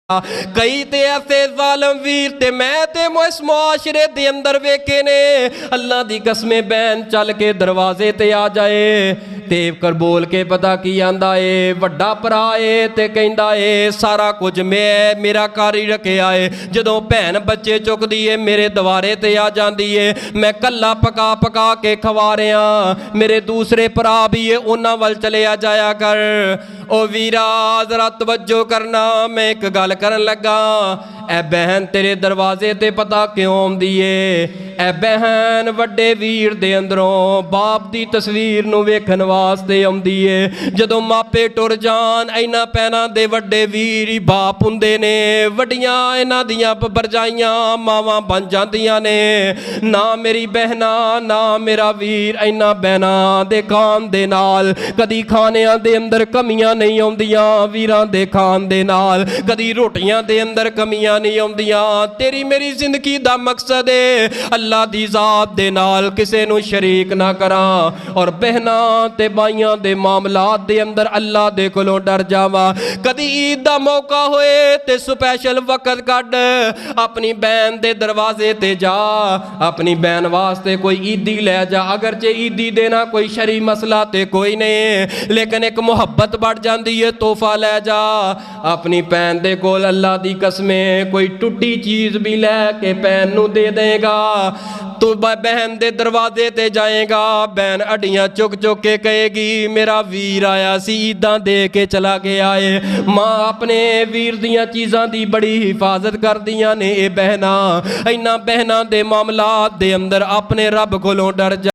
कई ते ऐसे जालम वीर ते मैं ते इस मुआशरे दे अंदर वेखे ने अल्लाह दी कसमें बैन चल के दरवाजे ते आ जाए ते कर बोल के पता की आंदा है वड्डा भरा है ते कहंदा है सारा कुछ मैं मेरा कार ही रखिया है। जदों भैन बच्चे चुकदी है मेरे दवारे ते आ जाती है, मैं कल्ला पका पका के खवा रहा, मेरे दूसरे भरा भी है उन्हां वल चले आ जाया कर। ओ वीरा जरा तवज्जो करना, मैं एक गल करन लगा। ए बहन तेरे दरवाजे ते पता क्यों आउंदी है? ए बहन वड्डे वीर दे अंदरों बाप दी तस्वीर नूं वेखण वास्ते आउंदी है। जदों मापे टुर जान इन्हां पैनां दे वड्डे वीर ही बाप हुंदे ने, वड्डियां इन्हां दियां भरजाइयां मावां बन जांदियां ने। ना मेरी बहना ना मेरा वीर इन्हां बहनां दे खान दे नाल कदी खानियां दे अंदर कमियां नहीं आउंदियां, वीरां दे खान दे नाल कदी रोटियां दे अंदर कमियां नहीं आउंदियां। तेरी मेरी जिंदगी दा मकसद है अल्लाह दी जात दे नाल किसे नूं शरीक ना करां और बहनां ते भाइयां दे मामलात दे अंदर अल्लाह दे कोलों डर जावां। कदी ईद दा मौका होए ते स्पैशल वक्त कढ अपनी बहन दे दरवाजे ते जा, अपनी बहन वास्ते कोई ईदी लै जा। अगर जे ईदी देना कोई शरी मसला ते कोई नहीं, लेकिन एक मुहब्बत बढ़ जाती है, तोहफा लै जा अपनी भैन दे कोल। अल्लाह दी कसमें कोई टुटी चीज़ भी लैके भैन नूं दे देगा तो बहन दे दरवाजे ते जाएगा, बहन हड्डियां चुक चुक के कहेगी मेरा वीर आया सी ईदां दे के चला गया है। माँ अपने वीर दियां चीज़ां दी बड़ी हिफाजत करदियां ने। ये बहना इन्हां बहनां दे मामलात दे अंदर अपने रब कोलों डर जा।